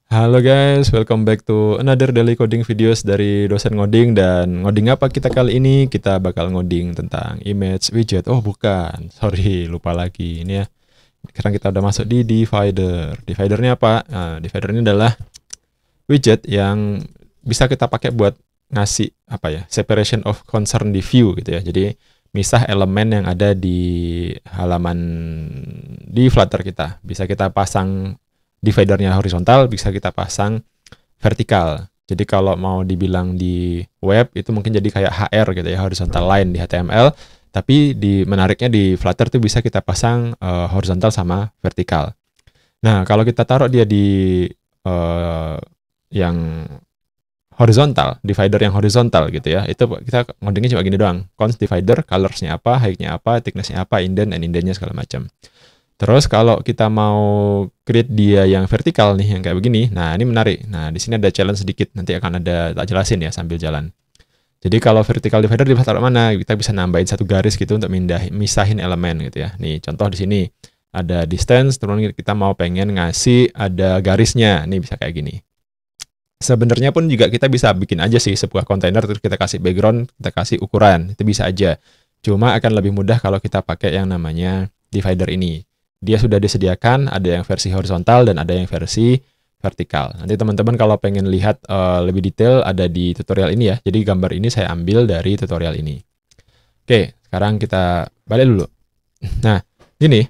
Halo guys, welcome back to another daily coding videos dari dosen ngoding. Dan ngoding apa kita kali ini? Kita bakal ngoding tentang image widget. Oh bukan, sorry lupa lagi. Ini ya, sekarang kita udah masuk di divider. Dividernya apa? Nah, divider ini adalah widget yang bisa kita pakai buat ngasih apa ya, separation of concern di view gitu ya. Jadi misah elemen yang ada di halaman di Flutter kita. Bisa kita pasang dividernya horizontal, bisa kita pasang vertikal. Jadi kalau mau dibilang di web itu mungkin jadi kayak HR gitu ya, horizontal line di HTML, tapi menariknya di Flutter tuh bisa kita pasang horizontal sama vertikal. Nah, kalau kita taruh dia di yang horizontal, divider yang horizontal gitu ya, itu kita ngodingnya cuma gini doang. Const divider, colors-nya apa, height-nya apa, thickness-nya apa, indent and indent-nya segala macam. Terus kalau kita mau create dia yang vertikal nih, yang kayak begini, nah ini menarik. Nah, di sini ada challenge sedikit, nanti akan ada tak jelasin ya sambil jalan. Jadi kalau vertical divider di taruh mana? Kita bisa nambahin satu garis gitu untuk misahin elemen gitu ya. Nih, contoh di sini ada distance, terus kita mau pengen ngasih ada garisnya. Nih bisa kayak gini. Sebenarnya pun juga kita bisa bikin aja sih sebuah kontainer, terus kita kasih background, kita kasih ukuran, itu bisa aja. Cuma akan lebih mudah kalau kita pakai yang namanya divider ini. Dia sudah disediakan, ada yang versi horizontal dan ada yang versi vertikal. Nanti teman-teman kalau pengen lihat lebih detail ada di tutorial ini ya. Jadi gambar ini saya ambil dari tutorial ini. Oke, sekarang kita balik dulu. Nah, ini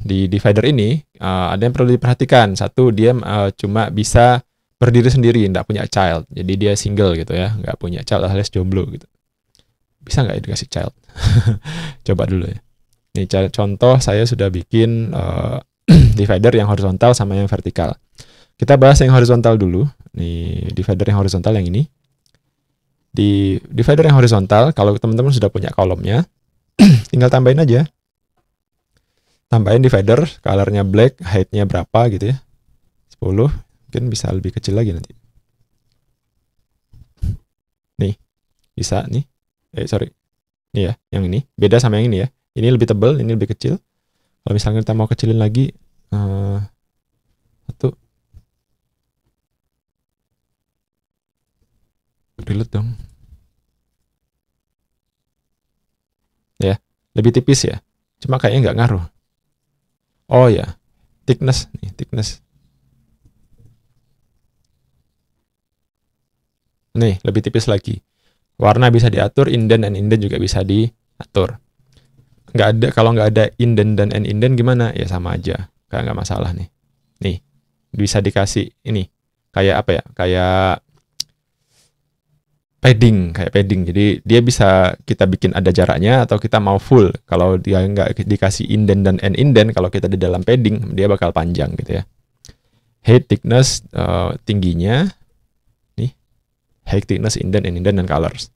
di divider ini ada yang perlu diperhatikan. Satu, dia cuma bisa berdiri sendiri, nggak punya child. Jadi dia single gitu ya, nggak punya child alias jomblo gitu. Bisa nggak dikasih child? Coba dulu ya. Ini contoh saya sudah bikin divider yang horizontal sama yang vertikal. Kita bahas yang horizontal dulu. Nih, divider yang horizontal yang ini. Di divider yang horizontal, kalau teman-teman sudah punya kolomnya, tinggal tambahin aja. Tambahin divider, colornya black, height-nya berapa gitu ya. 10, mungkin bisa lebih kecil lagi nanti. Nih, bisa nih. Sorry. Nih ya, yang ini. Beda sama yang ini ya. Ini lebih tebal, ini lebih kecil. Kalau misalnya kita mau kecilin lagi, satu. Reload dong. Ya, lebih tipis ya. Cuma kayaknya nggak ngaruh. Oh ya, thickness nih, thickness. Nih, lebih tipis lagi. Warna bisa diatur, indent dan indent juga bisa diatur. Nggak ada, kalau nggak ada indent dan indent gimana? Ya sama aja, kayak nggak masalah nih. Nih, bisa dikasih ini, kayak apa ya? Kayak padding. Jadi dia bisa kita bikin ada jaraknya atau kita mau full. Kalau dia nggak dikasih indent dan indent, kalau kita di dalam padding, dia bakal panjang gitu ya. Height, thickness, tingginya, nih, height, thickness, indent dan colors.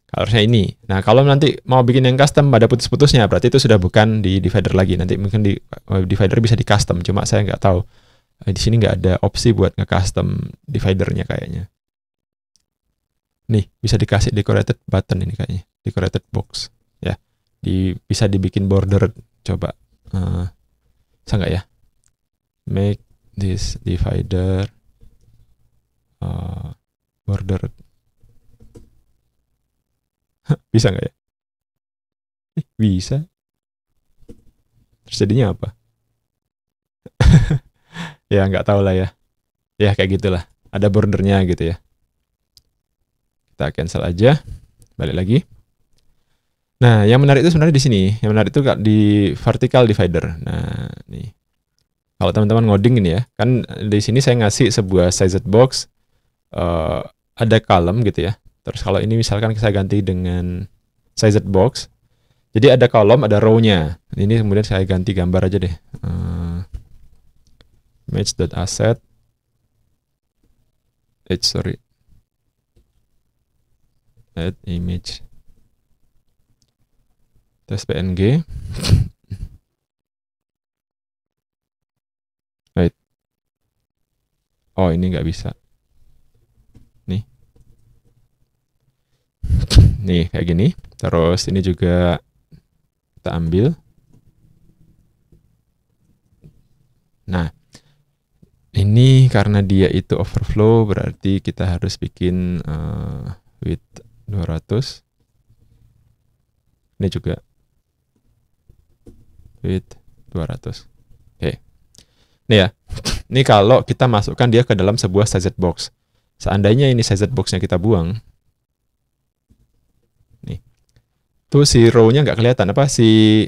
Colorsnya ini. Nah, kalau nanti mau bikin yang custom pada putus-putusnya, berarti itu sudah bukan di divider lagi. Nanti mungkin di divider bisa di custom, cuma saya nggak tahu. Di sini nggak ada opsi buat nge-custom dividernya kayaknya. Nih, bisa dikasih decorated button ini kayaknya. Decorated box. Ya, bisa dibikin border. Coba. Bisa nggak ya? Make this divider border. Bisa nggak ya? Bisa. Terus jadinya apa? Ya, nggak tahu lah ya. Ya, kayak gitulah. Ada bordernya gitu ya. Kita cancel aja. Balik lagi. Nah, yang menarik itu sebenarnya di sini. Yang menarik itu di vertical divider. Nah, nih. Kalau teman-teman ngoding ini ya, kan di sini saya ngasih sebuah sized box, ada column gitu ya. Terus kalau ini misalkan saya ganti dengan sized box, jadi ada kolom, ada row-nya. Ini kemudian saya ganti gambar aja deh. Image.asset. Add image. Tes PNG. Right. Oh, ini nggak bisa. Nih. Nih, kayak gini. Terus ini juga kita ambil. Nah, Ini karena dia itu overflow, berarti kita harus bikin width 200. Ini juga width 200. Oke. Nih ya. Ini kalau kita masukkan dia ke dalam sebuah sized box. Seandainya ini sized box-nya kita buang, nih, tuh si row-nya nggak kelihatan, apa si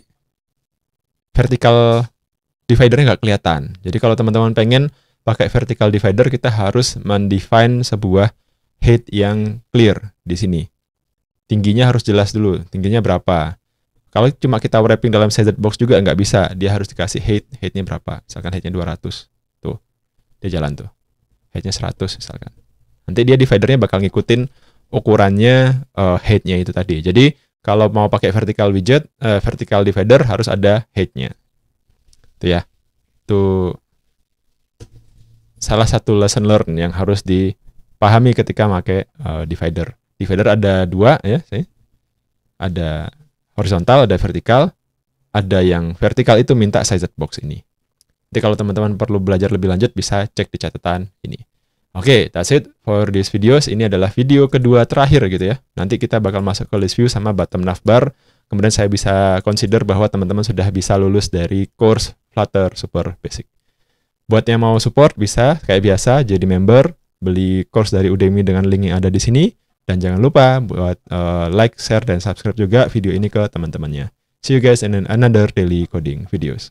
vertical divider-nya nggak kelihatan. Jadi kalau teman-teman pengen pakai vertical divider, kita harus mendefine sebuah height yang clear di sini. Tingginya harus jelas dulu, tingginya berapa. Kalau cuma kita wrapping dalam sized box juga nggak bisa, dia harus dikasih height-nya berapa. Misalkan height-nya 200, tuh, dia jalan tuh. Height-nya 100 misalkan. Nanti dia dividernya bakal ngikutin ukurannya height-nya itu tadi. Jadi kalau mau pakai vertical widget, vertical divider harus ada height-nya. Itu ya. Itu salah satu lesson learn yang harus dipahami ketika pakai divider. Divider ada dua ya, ada horizontal, ada vertikal. Ada yang vertikal itu minta sized box ini. Jadi kalau teman-teman perlu belajar lebih lanjut bisa cek di catatan ini. Oke, that's it for this videos. Ini adalah video kedua terakhir gitu ya. Nanti kita bakal masuk ke list view sama bottom navbar. Kemudian saya bisa consider bahwa teman-teman sudah bisa lulus dari course Flutter Super Basic. Buat yang mau support bisa kayak biasa jadi member, beli course dari Udemy dengan link yang ada di sini. Dan jangan lupa buat like, share, dan subscribe juga video ini ke teman-temannya. See you guys in another daily coding videos.